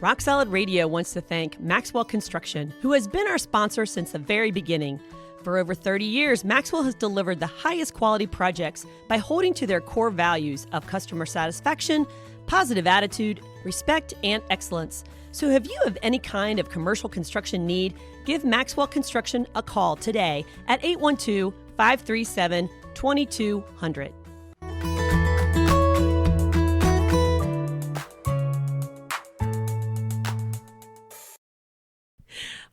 Rock Solid Radio wants to thank Maxwell Construction, who has been our sponsor since the very beginning. For over 30 years, Maxwell has delivered the highest quality projects by holding to their core values of customer satisfaction, positive attitude, respect, and excellence. So if you have any kind of commercial construction need, give Maxwell Construction a call today at 812-537-2200.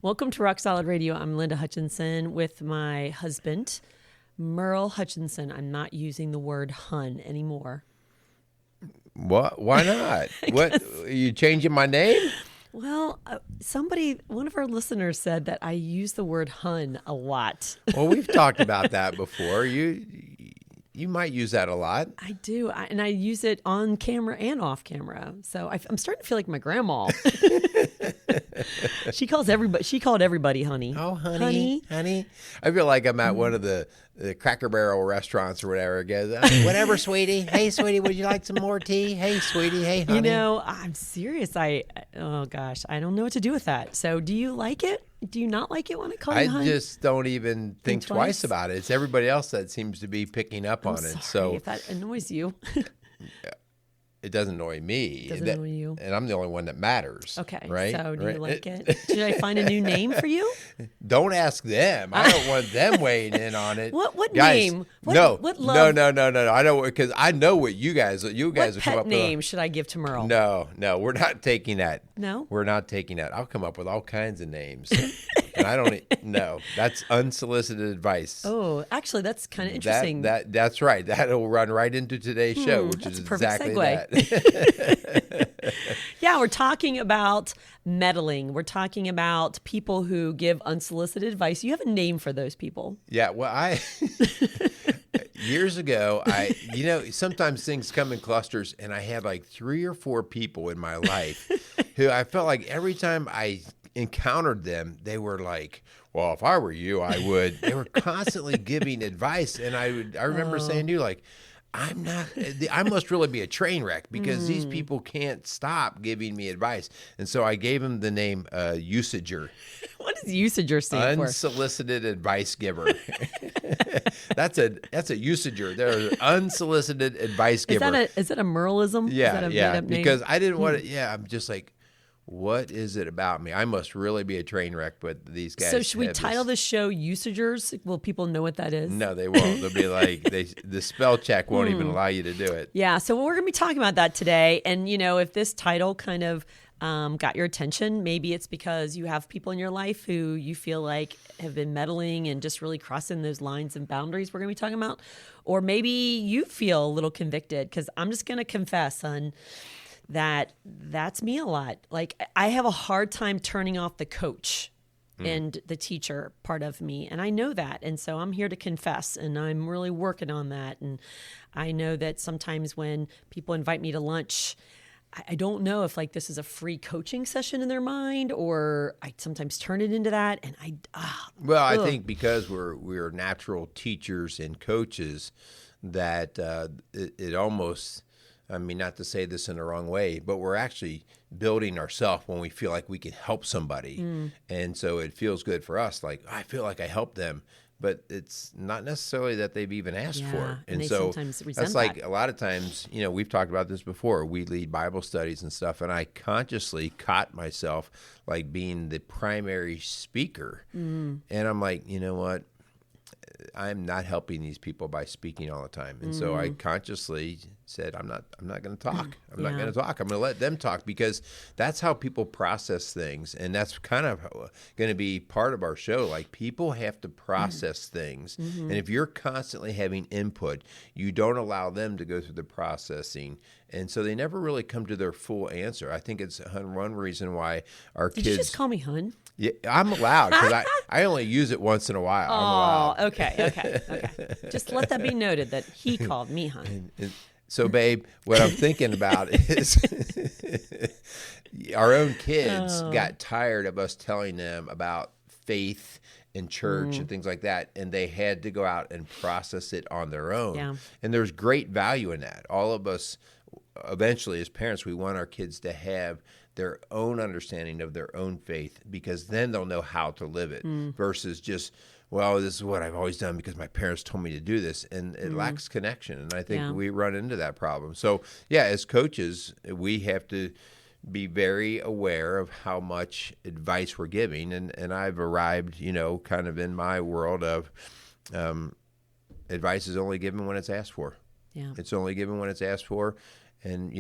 Welcome to Rock Solid Radio. I'm Linda Hutchinson with my husband, Merle Hutchinson. I'm not using the word hun anymore. What? Why not? What? Are you changing my name? Well, one of our listeners said that I use the word hun a lot. Well, we've talked about that before. You might use that a lot. I do, and I use it on camera and off camera. So I'm starting to feel like my grandma. She called everybody honey. Oh, honey. I feel like I'm at one of the Cracker Barrel restaurants or whatever. It goes, whatever, sweetie. Hey, sweetie, would you like some more tea? Hey, sweetie. Hey, honey. You know, I'm serious. Oh gosh, I don't know what to do with that. So, do you like it? Do you not like it when I call you honey? I just don't even think twice about it. It's everybody else that seems to be picking up on it. So if that annoys you. It doesn't annoy me. It doesn't annoy you. And I'm the only one that matters. Okay. Right? So do you like it? Should I find a new name for you? Don't ask them. I don't want them weighing in on it. What guys, name? No. No. I don't, because I know what you guys will come up with. What pet name should I give to Merle? No, we're not taking that. No? We're not taking that. I'll come up with all kinds of names. And I don't know. That's unsolicited advice. Oh, actually, that's kind of interesting. That's right. That'll run right into today's show, which is exactly segue. that. Yeah, we're talking about meddling. We're talking about people who give unsolicited advice. You have a name for those people. Yeah, well, years ago, sometimes things come in clusters, and I had like 3 or 4 people in my life who I felt like every time I encountered them, they were like, well, if I were you, I would. They were constantly giving advice, and I remember saying to you, like, I must really be a train wreck because these people can't stop giving me advice. And so I gave him the name Usager. What does Usager stand for? Unsolicited Advice Giver. That's a Usager. They're an unsolicited advice giver. Is that a Merleism? Yeah. Because I didn't want to. Yeah, I'm just like, what is it about me? I must really be a train wreck, but these guys. So should we title the show Usagers? Will people know what that is? No, they won't. They'll be like, the spell check won't even allow you to do it. Yeah, so we're going to be talking about that today. And, if this title kind of got your attention, maybe it's because you have people in your life who you feel like have been meddling and just really crossing those lines and boundaries we're going to be talking about. Or maybe you feel a little convicted, because I'm just going to confess, son, that's me a lot. Like, I have a hard time turning off the coach and the teacher part of me. And I know that. And so I'm here to confess, and I'm really working on that. And I know that sometimes when people invite me to lunch, I don't know if like this is a free coaching session in their mind, or I sometimes turn it into that. And I think because we're natural teachers and coaches, that it almost, I mean, not to say this in the wrong way, but we're actually building ourselves when we feel like we can help somebody. And so it feels good for us. Like, I feel like I helped them, but it's not necessarily that they've even asked for it. And so that's like a lot of times, we've talked about this before. We lead Bible studies and stuff, and I consciously caught myself like being the primary speaker. And I'm like, you know what? I'm not helping these people by speaking all the time. And so I consciously said, I'm not going to talk. I'm not going to talk. I'm going to let them talk, because that's how people process things. And that's kind of going to be part of our show. Like, people have to process things. And if you're constantly having input, you don't allow them to go through the processing. And so they never really come to their full answer. I think it's one reason why our kids... Did you just call me hun? Yeah, I'm allowed, because I only use it once in a while. I'm allowed. Okay. Just let that be noted that he called me hun. So, babe, what I'm thinking about is our own kids got tired of us telling them about faith in church and things like that, and they had to go out and process it on their own. Yeah. And there's great value in that. All of us, eventually, as parents, we want our kids to have their own understanding of their own faith, because then they'll know how to live it versus just, well, this is what I've always done because my parents told me to do this, and it lacks connection. And I think we run into that problem. So, yeah, as coaches, we have to be very aware of how much advice we're giving. And I've arrived, kind of in my world of advice is only given when it's asked for. Yeah. It's only given when it's asked for. And,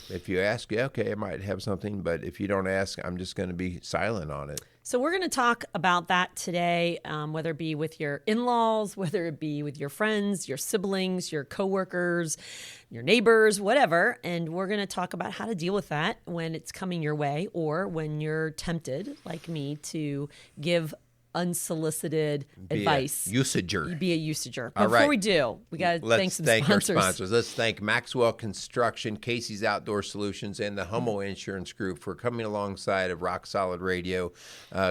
if you ask, okay, I might have something, but if you don't ask, I'm just going to be silent on it. So we're going to talk about that today, whether it be with your in-laws, whether it be with your friends, your siblings, your coworkers, your neighbors, whatever. And we're going to talk about how to deal with that when it's coming your way or when you're tempted, like me, to give unsolicited advice. Usager. Be a usager. But All before right. we do, we got to thank some sponsors. sponsors. Our sponsors. Let's thank Maxwell Construction, Casey's Outdoor Solutions, and the Hummel Insurance Group for coming alongside of Rock Solid Radio.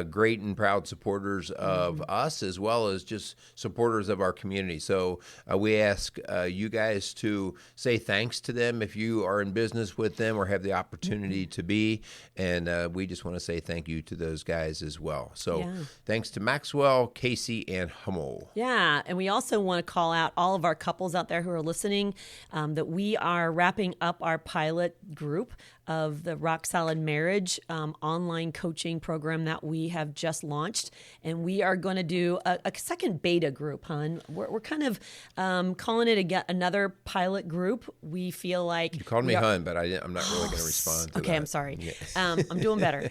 Great and proud supporters of us, as well as just supporters of our community. So we ask you guys to say thanks to them if you are in business with them or have the opportunity to be. And we just want to say thank you to those guys as well. So thanks to Maxwell, Casey, and Hummel. Yeah, and we also want to call out all of our couples out there who are listening that we are wrapping up our pilot group of the Rock Solid Marriage online coaching program that we have just launched. And we are going to do a second beta group, hon. We're kind of calling it another pilot group. We feel like... You called me hun, but I'm not really going to respond to that. Okay, I'm sorry. Yes. I'm doing better.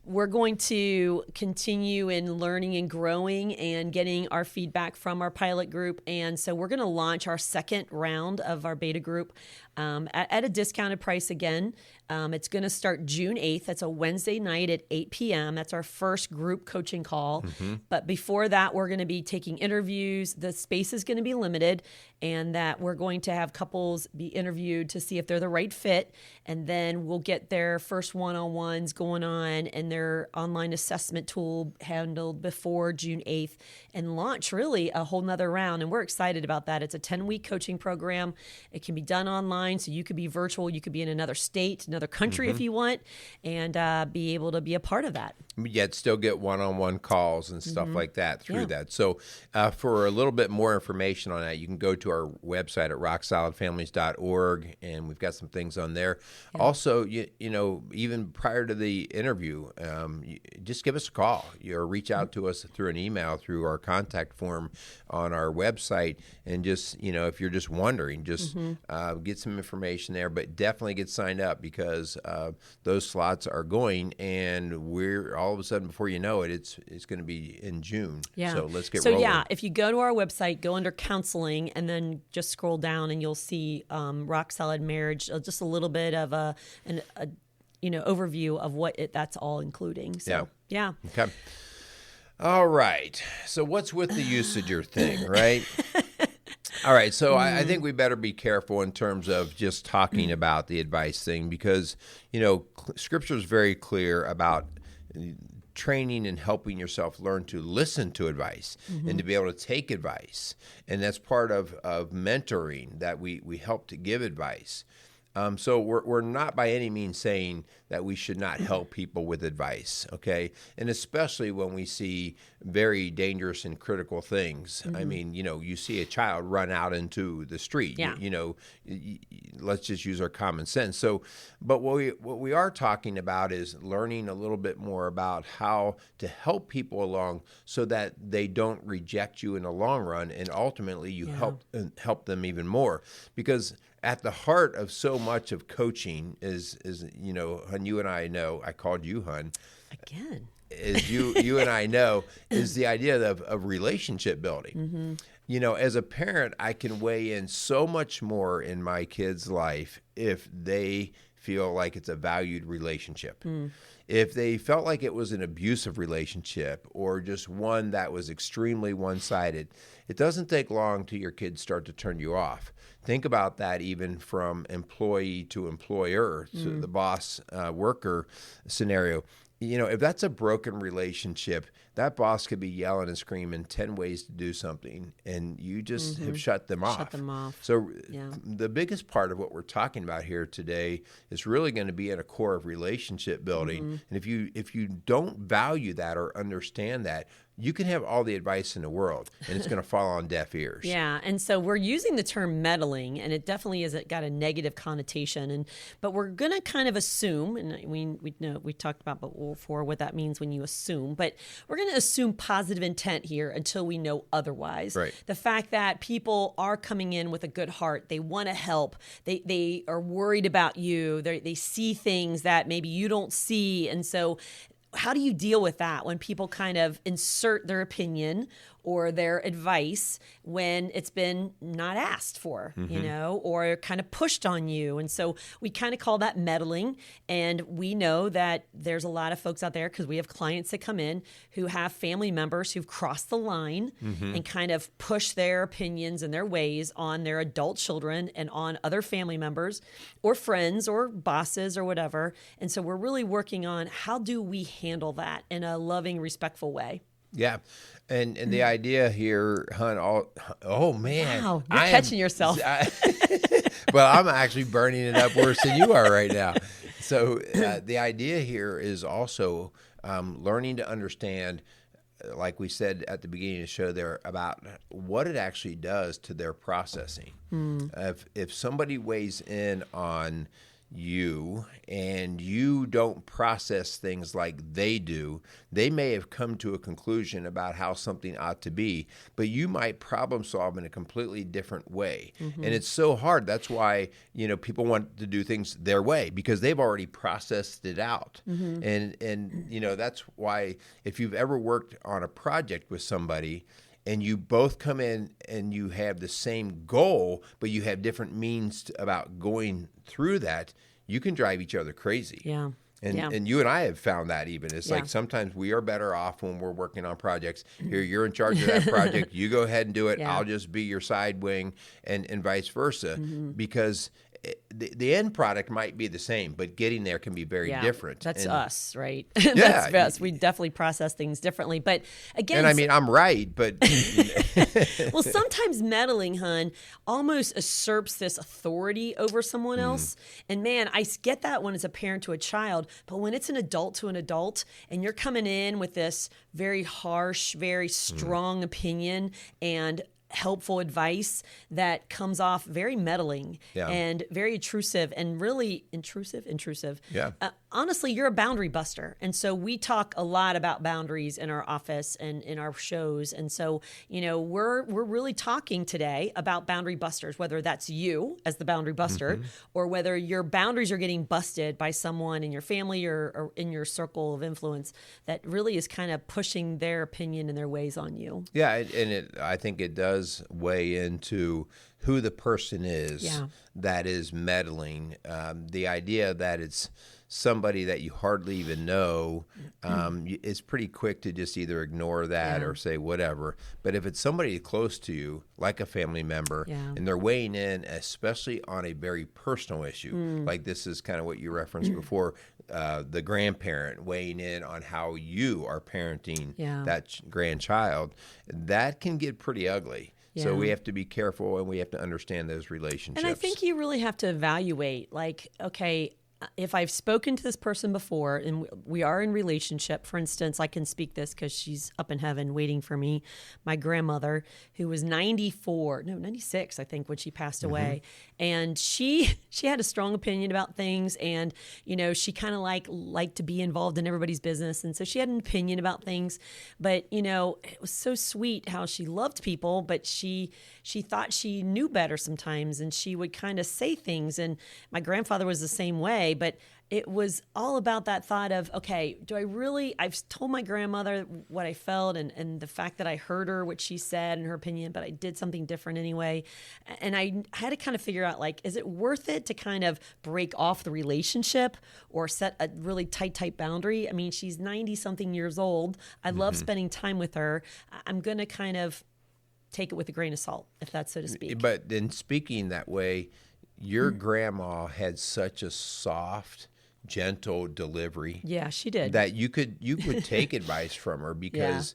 We're going to continue in learning and growing and getting our feedback from our pilot group. And so we're going to launch our second round of our beta group at a discounted price again. It's going to start June 8th. That's a Wednesday night at 8 p.m. That's our first group coaching call. But before that, we're going to be taking interviews. The space is going to be limited, and that we're going to have couples be interviewed to see if they're the right fit. And then we'll get their first one-on-ones going on and their online assessment tool handled before June 8th and launch really a whole nother round. And we're excited about that. It's a 10-week coaching program. It can be done online, so you could be virtual. You could be in another state, another country if you want, and be able to be a part of that. Yet still get one-on-one calls and stuff like that through that. So for a little bit more information on that, you can go to our website at rocksolidfamilies.org, and we've got some things on there. Also, even prior to the interview, just give us a call or reach out to us through an email through our contact form on our website. And just, if you're just wondering, just get some information there, but definitely get signed up because those slots are going, and we're all of a sudden, before you know it, it's going to be in June. Yeah. So let's get rolling. So yeah, if you go to our website, go under counseling, and then just scroll down, and you'll see Rock Solid Marriage, just a little bit of an overview of what that's all including. So yeah. Okay. All right. So what's with the usager thing, right? All right, so I think we better be careful in terms of just talking about the advice thing because, Scripture is very clear about training and helping yourself learn to listen to advice and to be able to take advice. And that's part of mentoring, that we help to give advice. So we're not by any means saying that we should not help people with advice, okay? And especially when we see very dangerous and critical things. I mean, you see a child run out into the street. Yeah. Let's just use our common sense. So, but what we are talking about is learning a little bit more about how to help people along so that they don't reject you in the long run, and ultimately you help them even more. Because at the heart of so much of coaching is Hun, you and I know, I called you Hun. Again. Is you and I know, is the idea of relationship building. As a parent, I can weigh in so much more in my kid's life if they feel like it's a valued relationship. If they felt like it was an abusive relationship or just one that was extremely one-sided, it doesn't take long till your kids start to turn you off. Think about that even from employee to employer, to the boss worker scenario. If that's a broken relationship, that boss could be yelling and screaming 10 ways to do something, and you just have shut them off. Shut them off. So the biggest part of what we're talking about here today is really going to be at a core of relationship building. And if you don't value that or understand that, you can have all the advice in the world, and it's going to fall on deaf ears. Yeah, and so we're using the term meddling, and it definitely got a negative connotation. But we're going to kind of assume, and we know we talked about before what that means when you assume, but we're going to assume positive intent here until we know otherwise. Right. The fact that people are coming in with a good heart, they want to help, they are worried about you, they see things that maybe you don't see, and so how do you deal with that when people kind of insert their opinion or their advice when it's been not asked for, or kind of pushed on you? And so we kind of call that meddling. And we know that there's a lot of folks out there, because we have clients that come in who have family members who've crossed the line and kind of push their opinions and their ways on their adult children and on other family members or friends or bosses or whatever. And so we're really working on how do we handle that in a loving, respectful way. Yeah. And the idea here, oh man. Wow, you're catching yourself. Well, I'm actually burning it up worse than you are right now. So the idea here is also learning to understand, like we said at the beginning of the show there, about what it actually does to their processing. If somebody weighs in on you and you don't process things like they do, they may have come to a conclusion about how something ought to be, but you might problem solve in a completely different way. And it's so hard. That's why, people want to do things their way, because they've already processed it out. And that's why if you've ever worked on a project with somebody and you both come in and you have the same goal, but you have different means about going through that, you can drive each other crazy. Yeah. And you and I have found that even. It's like sometimes we are better off when we're working on projects. Here, you're in charge of that project. You go ahead and do it. Yeah. I'll just be your side wing, and vice versa. Because the end product might be the same, but getting there can be very different. That's and, us, right? That's us. We definitely process things differently. But again, and I mean, I'm right, but well, sometimes meddling, hun, almost usurps this authority over someone else. And man, I get that when it's a parent to a child, but when it's an adult to an adult, and you're coming in with this very harsh, very strong opinion and helpful advice that comes off very meddling and very intrusive and really intrusive. Yeah. Honestly, you're a boundary buster. And so we talk a lot about boundaries in our office and in our shows. And so, we're really talking today about boundary busters, whether that's you as the boundary buster or whether your boundaries are getting busted by someone in your family or in your circle of influence that really is kind of pushing their opinion and their ways on you. Yeah, and I think it does weigh into who the person is that is meddling. The idea that it's somebody that you hardly even know is pretty quick to just either ignore that or say whatever. But if it's somebody close to you, like a family member, and they're weighing in, especially on a very personal issue, like this is kind of what you referenced before, the grandparent weighing in on how you are parenting that grandchild, that can get pretty ugly. Yeah. So we have to be careful, and we have to understand those relationships. And I think you really have to evaluate, like, okay, if I've spoken to this person before and we are in relationship, for instance, I can speak this because she's up in heaven waiting for me. My grandmother, who was 96, I think, when she passed away. And she had a strong opinion about things. And, she kind of liked to be involved in everybody's business. And so she had an opinion about things. But, it was so sweet how she loved people, but she thought she knew better sometimes. And she would kind of say things. And my grandfather was the same way. But it was all about that thought of, okay, I've told my grandmother what I felt and the fact that I heard her, what she said and her opinion, but I did something different anyway. And I had to kind of figure out, like, is it worth it to kind of break off the relationship or set a really tight boundary? I mean, she's 90-something years old. I love spending time with her. I'm going to kind of take it with a grain of salt, if that's so to speak. But then speaking that way, your grandma had such a soft, gentle delivery. Yeah, she did. That you could take advice from her because,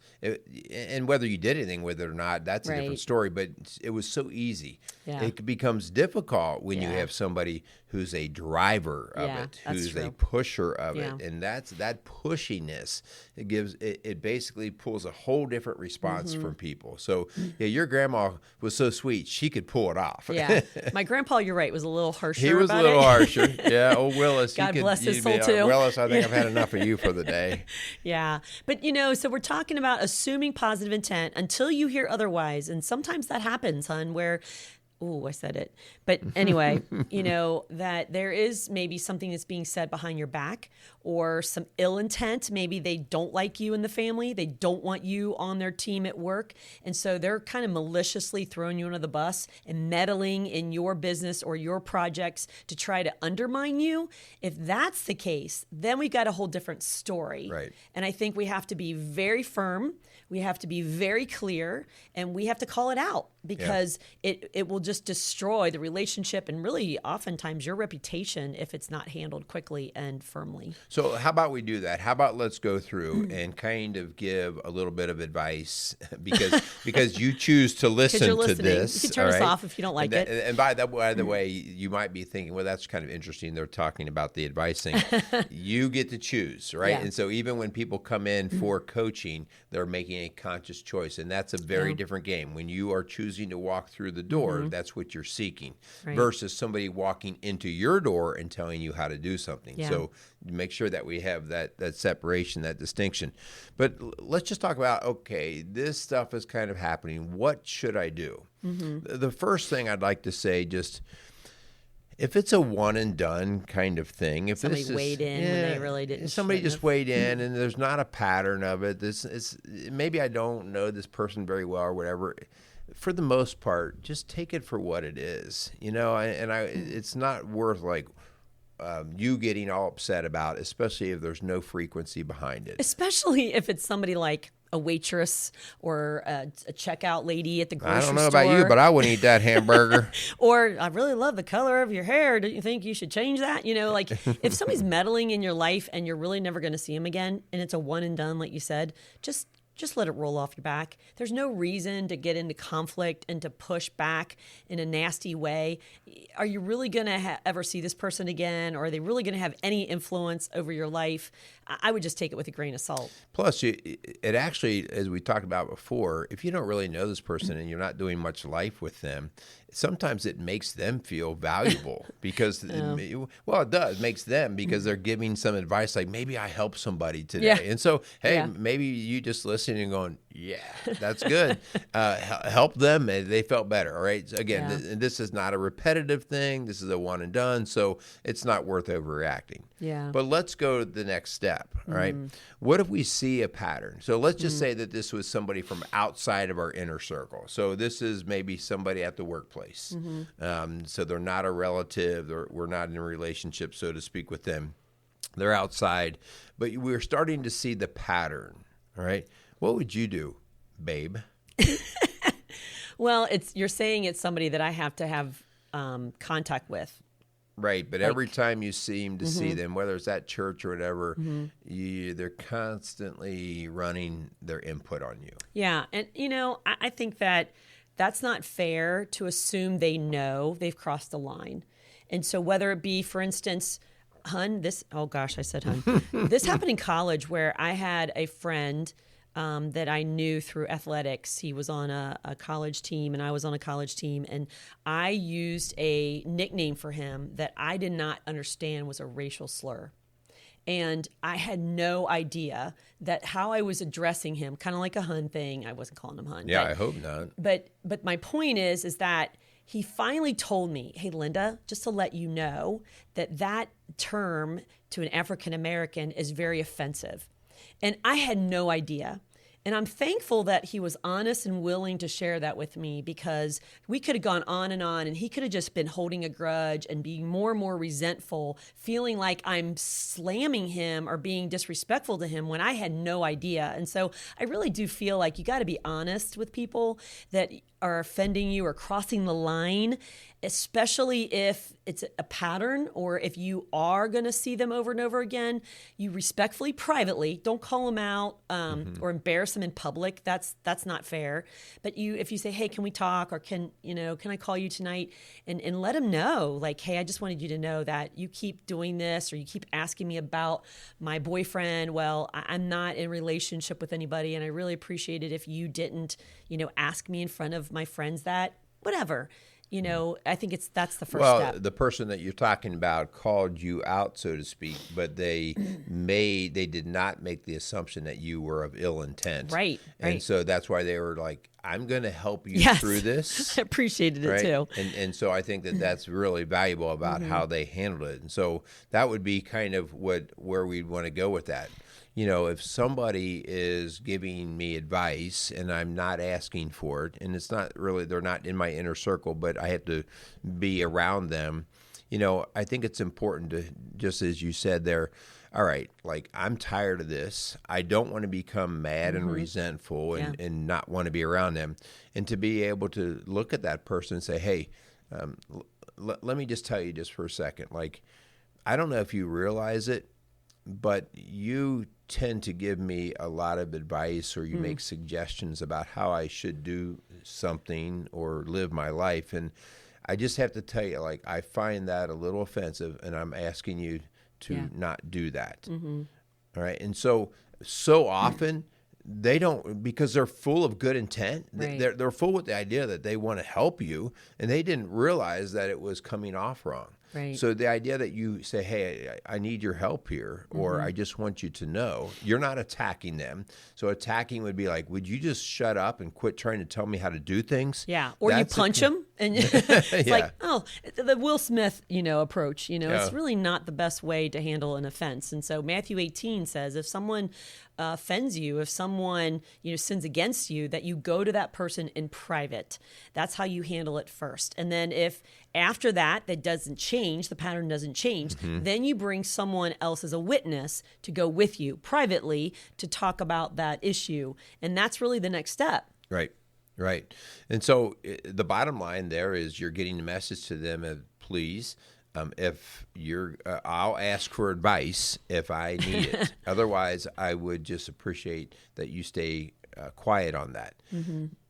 and whether you did anything with it or not, that's a different story. But it was so easy. Yeah. It becomes difficult when you have somebody who's a driver of it, who's a pusher of it. And that's that pushiness. It basically pulls a whole different response from people. So your grandma was so sweet, she could pull it off. Yeah. My grandpa, you're right, was a little harsher. He was a little harsher. Yeah. Old Willis. God bless his soul too. Willis, I think I've had enough of you for the day. Yeah. But so we're talking about assuming positive intent until you hear otherwise. And sometimes that happens, hon, where I said it. But anyway, that there is maybe something that's being said behind your back or some ill intent. Maybe they don't like you in the family. They don't want you on their team at work. And so they're kind of maliciously throwing you under the bus and meddling in your business or your projects to try to undermine you. If that's the case, then we've got a whole different story. Right. And I think we have to be very firm. We have to be very clear, and we have to call it out because it will just destroy the relationship and really oftentimes your reputation if it's not handled quickly and firmly. So how about we do that? How about let's go through and kind of give a little bit of advice because you choose to listen to this. You can turn us off if you don't like it. And by the way, you might be thinking, well, that's kind of interesting. They're talking about the advice thing. You get to choose, right? Yeah. And so even when people come in for coaching, they're making a conscious choice, and that's a very different game. When you are choosing to walk through the door, that's what you're seeking, versus somebody walking into your door and telling you how to do something. Yeah. So make sure that we have that separation, that distinction. But let's just talk about, okay, this stuff is kind of happening. What should I do? The first thing I'd like to say, just if it's a one and done kind of thing, if somebody weighed in when they really didn't, somebody just weighed in, and there's not a pattern of it. This is maybe I don't know this person very well or whatever. For the most part, just take it for what it is, it's not worth like you getting all upset about, especially if there's no frequency behind it. Especially if it's somebody like a waitress or a checkout lady at the grocery store. I don't know about you, but I wouldn't eat that hamburger. Or I really love the color of your hair. Do you think you should change that? Like if somebody's meddling in your life and you're really never going to see them again, and it's a one and done, like you said, just let it roll off your back. There's no reason to get into conflict and to push back in a nasty way. Are you really going to ever see this person again? Or are they really going to have any influence over your life? I would just take it with a grain of salt. Plus, it actually, as we talked about before, if you don't really know this person and you're not doing much life with them, sometimes it makes them feel valuable because, it does. It makes them because they're giving some advice like, maybe I helped somebody today. Yeah. And so, hey, maybe you just listening and going, yeah, that's good. Help them. And they felt better. All right. So again, this is not a repetitive thing. This is a one and done. So it's not worth overreacting. Yeah. But let's go to the next step. All right. What if we see a pattern? So let's just say that this was somebody from outside of our inner circle. So this is maybe somebody at the workplace. So they're not a relative. We're not in a relationship, so to speak, with them. They're outside. But we're starting to see the pattern. All right. What would you do, babe? Well, you're saying it's somebody that I have to have contact with. Right, but every time you seem to see them, whether it's at church or whatever, they're constantly running their input on you. Yeah, and I think that's not fair to assume they know they've crossed the line. And so whether it be, for instance, I said hun. This happened in college where I had a friend that I knew through athletics. He was on a college team and I was on a college team. And I used a nickname for him that I did not understand was a racial slur. And I had no idea that how I was addressing him, kind of like a hun thing. I wasn't calling him hun. Yeah, I hope not. But my point is that he finally told me, hey, Linda, just to let you know that term to an African American is very offensive. And I had no idea. And I'm thankful that he was honest and willing to share that with me, because we could have gone on and he could have just been holding a grudge and being more and more resentful, feeling like I'm slamming him or being disrespectful to him when I had no idea. And so I really do feel like you got to be honest with people that are offending you or crossing the line, especially if it's a pattern or if you are going to see them over and over again, you respectfully, privately, don't call them out or embarrass them in public. That's not fair. But if you say, hey, can we talk, or can I call you tonight, and let them know, like, hey, I just wanted you to know that you keep doing this, or you keep asking me about my boyfriend. Well, I'm not in a relationship with anybody, and I really appreciate it if you didn't, ask me in front of my friends that, whatever. I think that's the first step. Well, the person that you're talking about called you out, so to speak, but they did not make the assumption that you were of ill intent. Right. And so that's why they were like, I'm going to help you through this. I appreciated it too. And so I think that that's really valuable about how they handled it. And so that would be kind of where we'd want to go with that. If somebody is giving me advice and I'm not asking for it, and it's not really, they're not in my inner circle, but I have to be around them, I think it's important to, just as you said there, all right, like, I'm tired of this. I don't want to become mad and resentful and not want to be around them. And to be able to look at that person and say, hey, let me just tell you just for a second, like, I don't know if you realize it, but you tend to give me a lot of advice, or you make suggestions about how I should do something or live my life. And I just have to tell you, like, I find that a little offensive, and I'm asking you to not do that. All right. And so often they don't, because they're full of good intent. Right. They're full with the idea that they want to help you, and they didn't realize that it was coming off wrong. Right. So the idea that you say, hey, I need your help here, or I just want you to know, you're not attacking them. So attacking would be like, would you just shut up and quit trying to tell me how to do things? Yeah. Or you punch them, and it's like, oh, the Will Smith, approach, it's really not the best way to handle an offense. And so Matthew 18 says, if someone offends you, if someone, sins against you, that you go to that person in private. That's how you handle it first. And then if after that doesn't change, the pattern doesn't change, then you bring someone else as a witness to go with you privately to talk about that issue. And that's really the next step. Right. And so the bottom line there is you're getting the message to them of, please, if you're, I'll ask for advice if I need it. Otherwise, I would just appreciate that you stay quiet on that.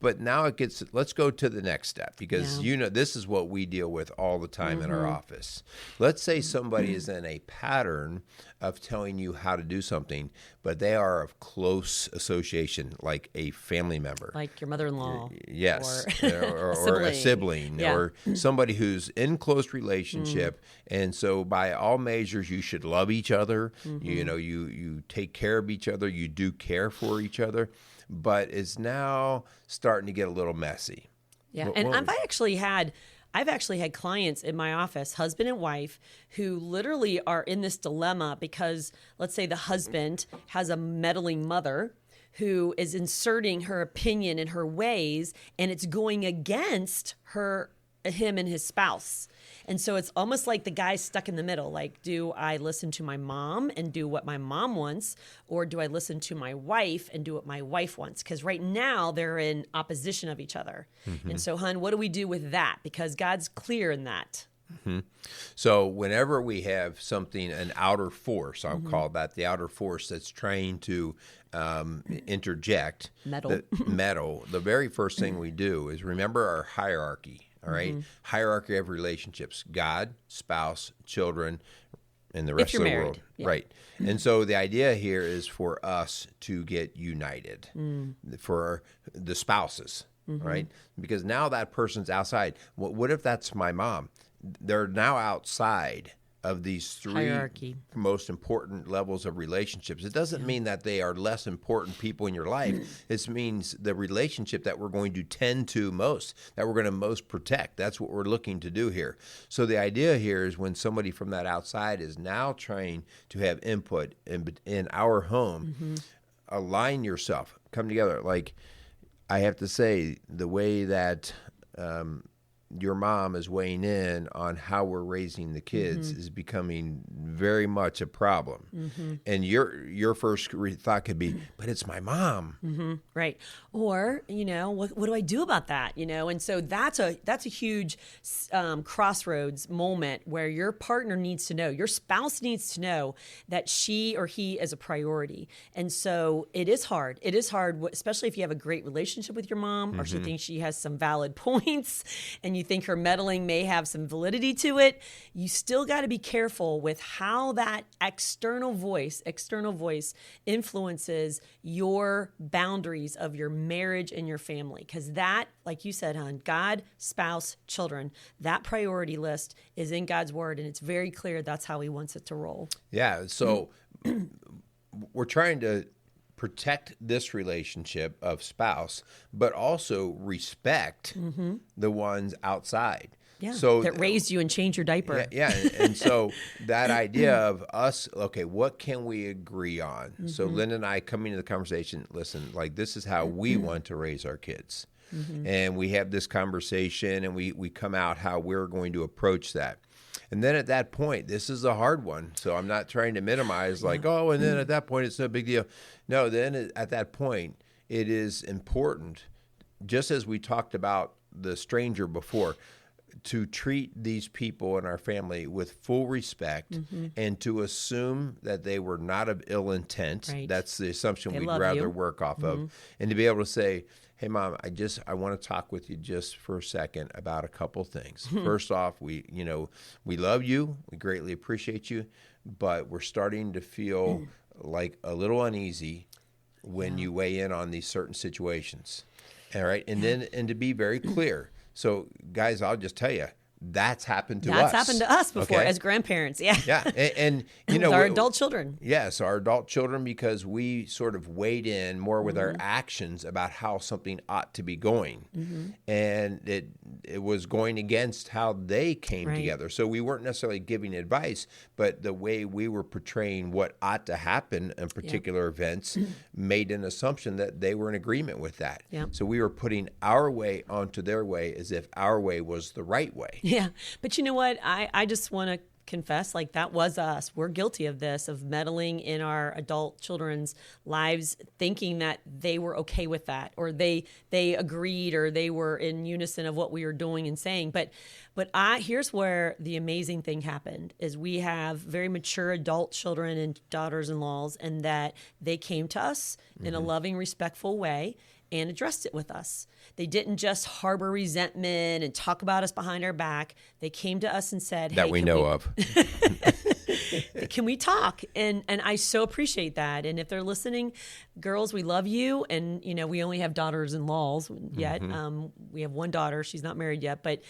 But now let's go to the next step, because this is what we deal with all the time in our office. Let's say somebody is in a pattern of telling you how to do something, but they are of close association, like a family member. Like your mother-in-law. Yes. Or a sibling, or somebody who's in close relationship. And so by all measures, you should love each other. You take care of each other. You do care for each other. But it's now starting to get a little messy. Yeah, and I've actually had clients in my office, husband and wife, who literally are in this dilemma because, let's say, the husband has a meddling mother who is inserting her opinion in her ways, and it's going against him and his spouse. And so it's almost like the guy's stuck in the middle. Like, do I listen to my mom and do what my mom wants, or do I listen to my wife and do what my wife wants? Because right now they're in opposition of each other. And so, hon, what do we do with that? Because God's clear in that. So whenever we have something, an outer force, I'll call that the outer force that's trying to interject, meddle, the very first thing we do is remember our hierarchy. All right. Hierarchy of relationships: God, spouse, children, and the rest of the world. Yeah. Right. And so the idea here is for us to get united, for the spouses, right? Because now that person's outside. What if that's my mom? They're now outside of these three hierarchy. Most important levels of relationships. It doesn't mean that they are less important people in your life. It means the relationship that we're going to tend to most, that we're going to most protect. That's what we're looking to do here. So the idea here is when somebody from that outside is now trying to have input in our home, align yourself, come together. Like, I have to say, the way that your mom is weighing in on how we're raising the kids is becoming very much a problem. And your first thought could be, but it's my mom. Right. Or, what do I do about that? And so that's a huge crossroads moment where your partner needs to know, your spouse needs to know that she or he is a priority. And so it is hard. It is hard, especially if you have a great relationship with your mom or she thinks she has some valid points and you think her meddling may have some validity to it. You still got to be careful with how that external voice influences your boundaries of your marriage and your family. Because that, like you said, hon, God, spouse, children, that priority list is in God's word, and it's very clear that's how he wants it to roll. Yeah, so we're trying to protect this relationship of spouse, but also respect the ones outside. Yeah, so that raised you and changed your diaper. Yeah, and so that idea of us, okay, what can we agree on? So Linda and I coming to the conversation, listen, like this is how we want to raise our kids. And we have this conversation and we come out how we're going to approach that. And then at that point, this is a hard one. So I'm not trying to minimize and then at that point, it's no big deal. No, then at that point, it is important, just as we talked about the stranger before, to treat these people in our family with full respect and to assume that they were not of ill intent. Right. That's the assumption They we'd love rather you. work off of. And to be able to say, hey, Mom, I want to talk with you just for a second about a couple things. First off, we love you. We greatly appreciate you, but we're starting to feel like a little uneasy when you weigh in on these certain situations. All right. And then to be very clear. So, guys, I'll just tell you, that's happened to us. That's happened to us before okay? as grandparents. Yeah. Yeah. And with our adult children. Yes, our adult children, because we sort of weighed in more with our actions about how something ought to be going. And it was going against how they came together. So we weren't necessarily giving advice, but the way we were portraying what ought to happen in particular events made an assumption that they were in agreement with that. Yeah. So we were putting our way onto their way as if our way was the right way. Yeah. But you know what? I just want to confess, like that was us. We're guilty of this, of meddling in our adult children's lives, thinking that they were okay with that, or they agreed, or they were in unison of what we were doing and saying. But here's where the amazing thing happened is we have very mature adult children and daughters-in-laws, and that they came to us in a loving, respectful way and addressed it with us. They didn't just harbor resentment and talk about us behind our back. They came to us and said, that hey, we know of. Can we talk? And I so appreciate that. And if they're listening, girls, we love you. And, we only have daughters-in-laws yet. We have one daughter. She's not married yet. But,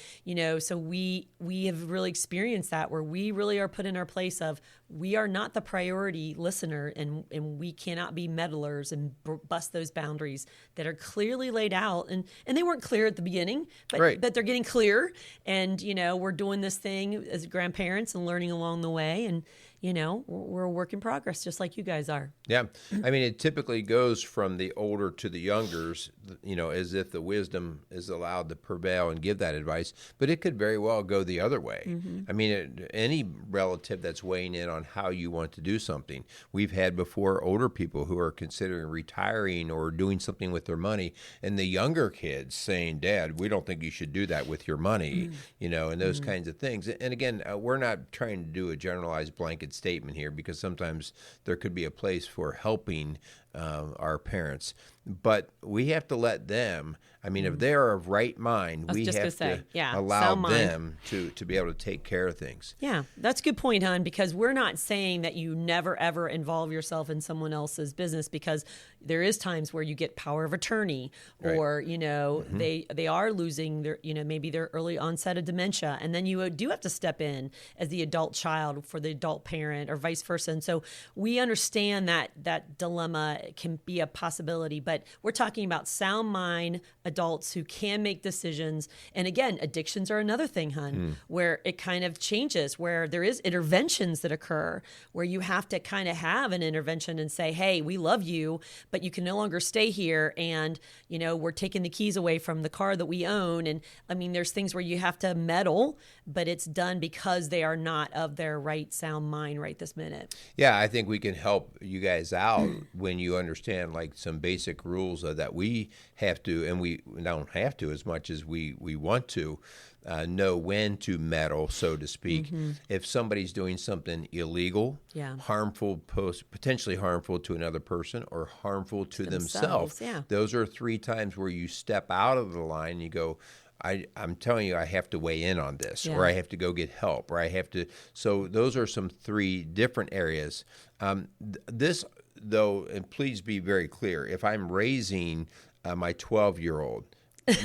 so we have really experienced that, where we really are put in our place of, we are not the priority listener, and we cannot be meddlers and bust those boundaries that are clearly laid out. And they weren't clear at the beginning, but they're getting clear. And, we're doing this thing as grandparents and learning along the way. And, we're a work in progress, just like you guys are. Yeah. I mean, it typically goes from the older to the youngers, as if the wisdom is allowed to prevail and give that advice. But it could very well go the other way. I mean, any relative that's weighing in on how you want to do something. We've had before older people who are considering retiring or doing something with their money, and the younger kids saying, Dad, we don't think you should do that with your money, and those kinds of things. And again, we're not trying to do a generalized blanket statement here, because sometimes there could be a place for helping our parents, but we have to let them. I mean, if they are of right mind, we have to allow them to be able to take care of things. Yeah, that's a good point, hon, because we're not saying that you never, ever involve yourself in someone else's business, because there is times where you get power of attorney, or, they are losing their, maybe their early onset of dementia. And then you do have to step in as the adult child for the adult parent, or vice versa. And so we understand that dilemma can be a possibility. But we're talking about sound mind adults who can make decisions. And again, addictions are another thing, where it kind of changes, where there is interventions that occur, where you have to kind of have an intervention and say, hey, we love you, but you can no longer stay here. And, we're taking the keys away from the car that we own. And I mean, there's things where you have to meddle, but it's done because they are not of their right sound mind right this minute. Yeah, I think we can help you guys out when you understand like some basic rules that we have to, and we don't have to as much as we want to, know when to meddle, so to speak. If somebody's doing something illegal, harmful, potentially harmful to another person or harmful to themselves, those are 3 times where you step out of the line and you go, I'm telling you, I have to weigh in on this, or I have to go get help, or I have to. So those are some 3 different areas. This, though, and please be very clear, if I'm raising my 12-year-old,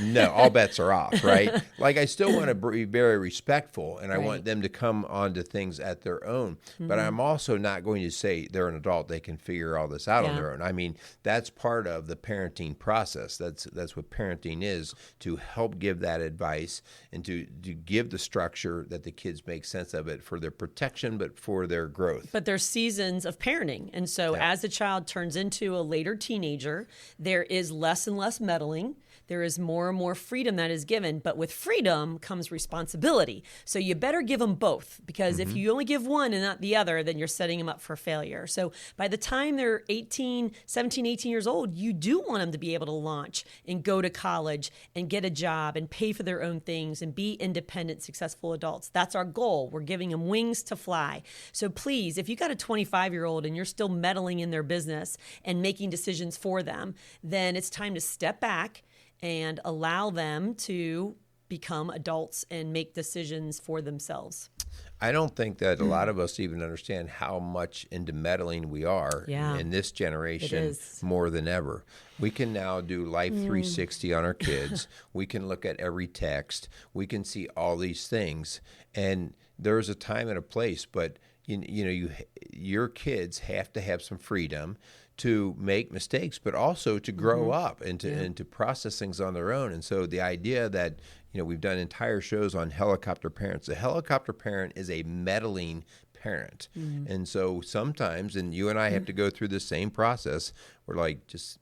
no, all bets are off, right? Like, I still want to be very respectful, and I want them to come onto things at their own. But I'm also not going to say they're an adult, they can figure all this out on their own. I mean, that's part of the parenting process. That's what parenting is, to help give that advice and to give the structure that the kids make sense of it for their protection, but for their growth. But there's seasons of parenting. And so as the child turns into a later teenager, there is less and less meddling. There is more and more freedom that is given, but with freedom comes responsibility. So you better give them both, because if you only give one and not the other, then you're setting them up for failure. So by the time they're 17, 18 years old, you do want them to be able to launch and go to college and get a job and pay for their own things and be independent, successful adults. That's our goal. We're giving them wings to fly. So please, if you got a 25-year-old and you're still meddling in their business and making decisions for them, then it's time to step back and allow them to become adults and make decisions for themselves. I don't think that a lot of us even understand how much into meddling we are in this generation more than ever. We can now do Life 360 on our kids. We can look at every text. We can see all these things. And there's a time and a place, but your kids have to have some freedom to make mistakes, but also to grow up and to process things on their own. And so the idea that, we've done entire shows on helicopter parents. A helicopter parent is a meddling parent. And so sometimes, and you and I have to go through the same process, we're like, just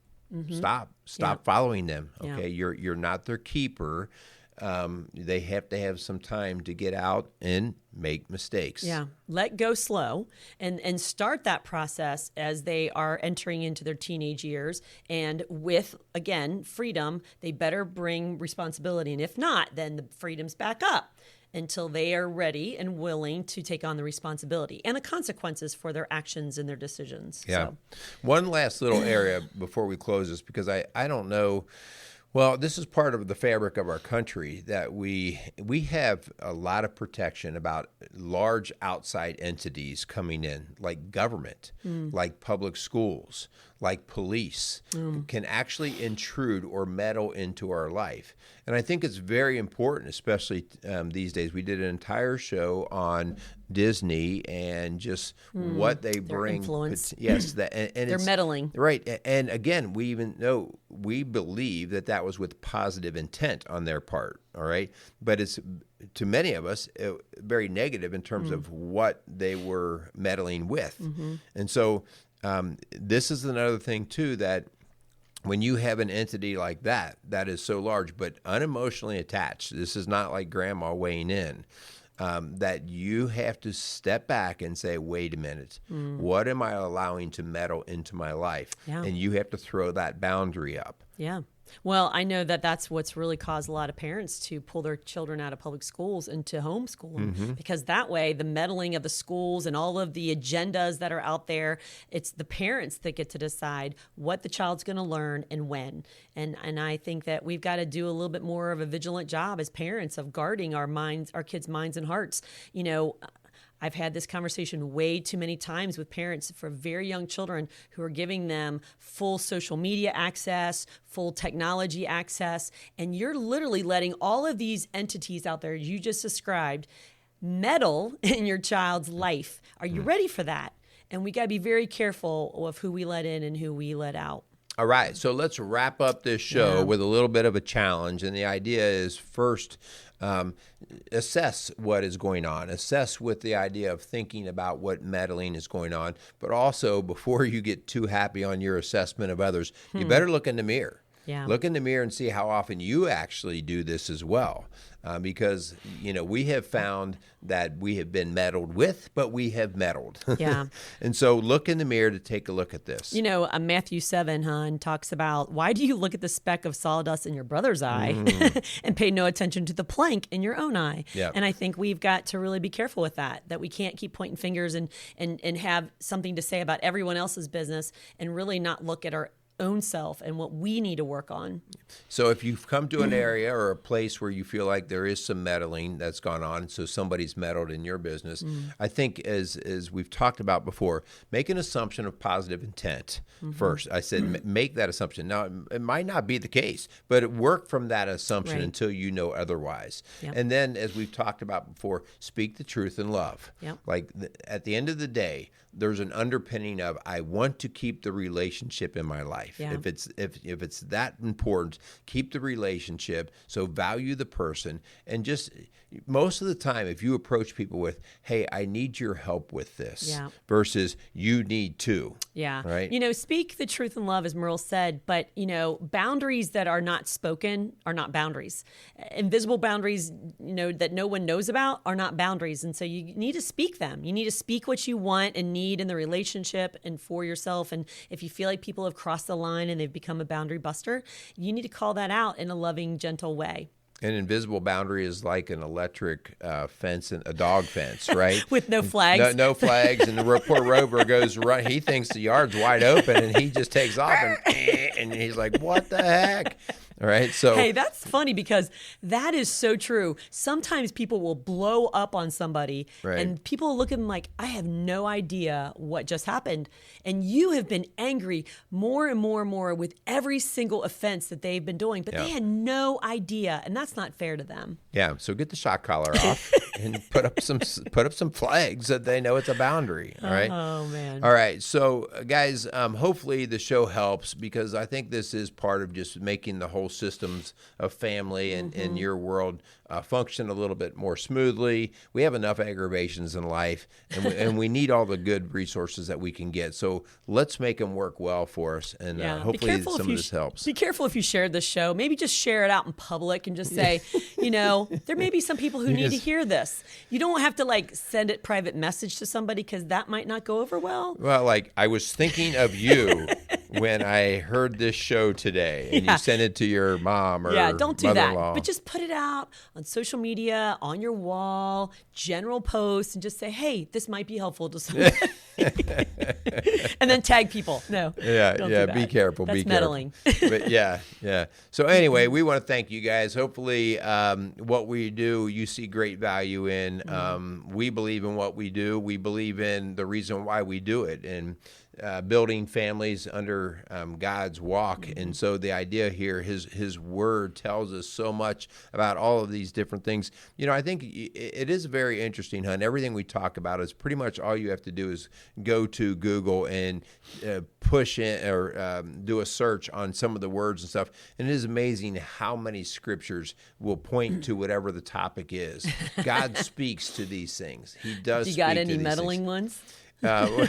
stop following them. Okay. You're not their keeper. They have to have some time to get out and make mistakes. Yeah. Let go slow and start that process as they are entering into their teenage years. And with, again, freedom, they better bring responsibility. And if not, then the freedom's back up until they are ready and willing to take on the responsibility and the consequences for their actions and their decisions. Yeah. So. One last little area before we close this, because I don't know. Well, this is part of the fabric of our country, that we have a lot of protection about large outside entities coming in, like government, like public schools, like police, can actually intrude or meddle into our life. And I think it's very important, especially these days. We did an entire show on Disney and just what they bring. Influence. Yes. And they're meddling. Right. And again, we believe that was with positive intent on their part. All right. But it's, to many of us, very negative in terms of what they were meddling with. And so this is another thing, too, that when you have an entity like that is so large but unemotionally attached, this is not like grandma weighing in, that you have to step back and say, wait a minute, what am I allowing to meddle into my life? Yeah. And you have to throw that boundary up. Yeah. Well, I know that's what's really caused a lot of parents to pull their children out of public schools into homeschool, because that way the meddling of the schools and all of the agendas that are out there, it's the parents that get to decide what the child's going to learn and when. And I think that we've got to do a little bit more of a vigilant job as parents of guarding our kids' minds and hearts. I've had this conversation way too many times with parents for very young children who are giving them full social media access, full technology access, and you're literally letting all of these entities out there you just described meddle in your child's life. Are you ready for that? And we got to be very careful of who we let in and who we let out. All right, so let's wrap up this show with a little bit of a challenge. And the idea is first, assess what is going on. Assess with the idea of thinking about what meddling is going on. But also, before you get too happy on your assessment of others, you better look in the mirror. Yeah. Look in the mirror and see how often you actually do this as well. Because, we have found that we have been meddled with, but we have meddled. Yeah. And so look in the mirror to take a look at this. Matthew 7, talks about, why do you look at the speck of sawdust in your brother's eye and pay no attention to the plank in your own eye? Yep. And I think we've got to really be careful with that we can't keep pointing fingers and have something to say about everyone else's business and really not look at our own self and what we need to work on. So if you've come to an area or a place where you feel like there is some meddling that's gone on, so somebody's meddled in your business, I think as we've talked about before, make an assumption of positive intent first. I said make that assumption. Now, it might not be the case, but work from that assumption until you know otherwise. Yep. And then, as we've talked about before, speak the truth in love. Yep. Like at the end of the day, there's an underpinning of I want to keep the relationship in my life. Yeah. If it's that important, keep the relationship. So value the person, and just most of the time, if you approach people with, "Hey, I need your help with this," versus "You need to," right? Speak the truth in love, as Merle said. But boundaries that are not spoken are not boundaries. Invisible boundaries, that no one knows about, are not boundaries. And so you need to speak them. You need to speak what you want and need in the relationship and for yourself. And if you feel like people have crossed the line and they've become a boundary buster, you need to call that out in a loving, gentle way. An invisible boundary is like an electric fence, and a dog fence, right? With no flags. No flags, and the poor rover goes run. He thinks the yard's wide open, and he just takes off, and he's like, "What the heck?" All right, so hey, that's funny because that is so true. Sometimes people will blow up on somebody, and people look at them like, I have no idea what just happened. And you have been angry more and more and more with every single offense that they've been doing, but they had no idea, and that's not fair to them. Yeah, so get the shock collar off and put up some flags that they know it's a boundary. All right. Oh man. All right. So guys, hopefully the show helps, because I think this is part of just making the whole systems of family and in your world function a little bit more smoothly. We have enough aggravations in life, and we need all the good resources that we can get. So let's make them work well for us, and hopefully some of this helps. Be careful if you share this show. Maybe just share it out in public and just say, there may be some people who need to hear this. You don't have to send it private message to somebody, because that might not go over well. Well, I was thinking of you when I heard this show today, and you sent it to your mom or don't do mother-in-law. that. But just put it out on social media, on your wall, general posts, and just say, hey, this might be helpful to someone. And then tag people. No. Yeah. Be careful. That's be meddling. Careful. But yeah. So anyway, we want to thank you guys. Hopefully, what we do, you see great value in. We believe in what we do. We believe in the reason why we do it, and building families under God's walk. And so the idea here, his word tells us so much about all of these different things. I think it is very interesting, Hun. Everything we talk about is pretty much all you have to do is go to Google and push in or do a search on some of the words and stuff. And it is amazing how many scriptures will point to whatever the topic is. God speaks to these things. He does. You got speak any to these meddling things. ones?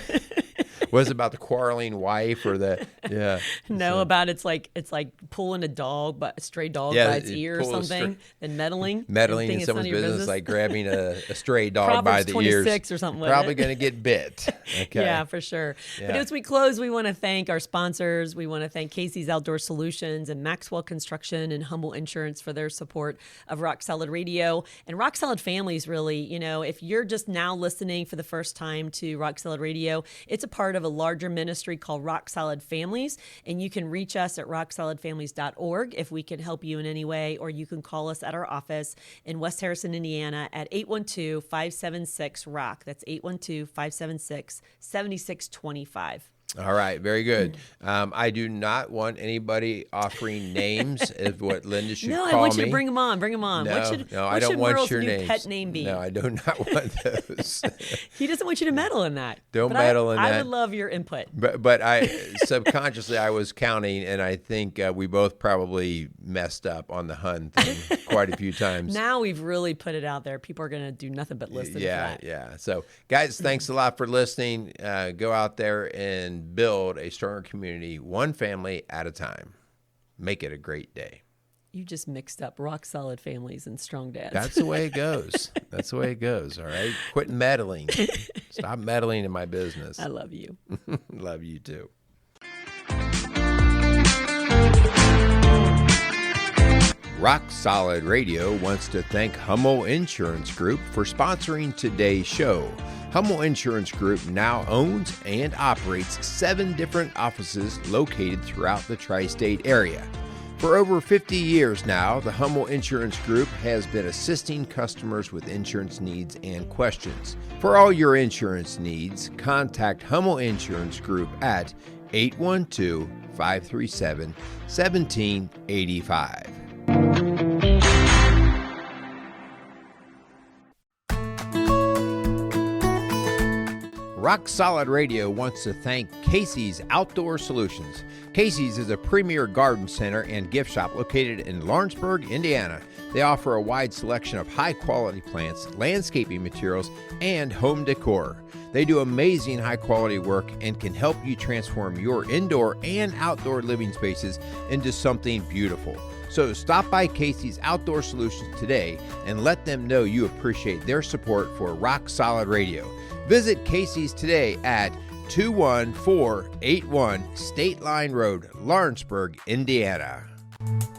Was it about the quarreling wife or the about it's like pulling a stray dog by its ear or something, and meddling in someone's business, like grabbing a stray dog Proverbs by the 26 ears or something. Probably going to get bit. Okay. Yeah, for sure. But as we close, we want to thank our sponsors. We want to thank Casey's Outdoor Solutions and Maxwell Construction and Humble Insurance for their support of Rock Solid Radio and Rock Solid Families. Really, if you're just now listening for the first time to Rock Solid Radio, it's a part of a larger ministry called Rock Solid Families, and you can reach us at rocksolidfamilies.org if we can help you in any way, or you can call us at our office in West Harrison, Indiana at 812-576-ROCK. That's 812-576-7625. All right, very good. I do not want anybody offering names of what Linda should call me. No, I want you to bring them on. Bring them on. No, I don't want Merle's your names. pet name be? No, I do not want those. He doesn't want you to meddle in that. Don't meddle in that. I would love your input. But I subconsciously I was counting, and I think we both probably messed up on the Hun thing quite a few times. Now we've really put it out there. People are going to do nothing but listen to that. Yeah. So, guys, thanks a lot for listening. Go out there and build a stronger community, one family at a time. Make it a great day. You just mixed up rock solid families and strong dads. That's the way it goes. That's the way it goes. All right. Quit meddling. Stop meddling in my business. I love you. Love you too. Rock Solid Radio wants to thank Hummel Insurance Group for sponsoring today's show. Hummel Insurance Group now owns and operates 7 different offices located throughout the tri-state area. For over 50 years now, the Hummel Insurance Group has been assisting customers with insurance needs and questions. For all your insurance needs, contact Hummel Insurance Group at 812-537-1785. Rock Solid Radio wants to thank Casey's Outdoor Solutions. Casey's is a premier garden center and gift shop located in Lawrenceburg, Indiana. They offer a wide selection of high-quality plants, landscaping materials, and home decor. They do amazing high-quality work and can help you transform your indoor and outdoor living spaces into something beautiful. So stop by Casey's Outdoor Solutions today and let them know you appreciate their support for Rock Solid Radio. Visit Casey's today at 21481 State Line Road, Lawrenceburg, Indiana.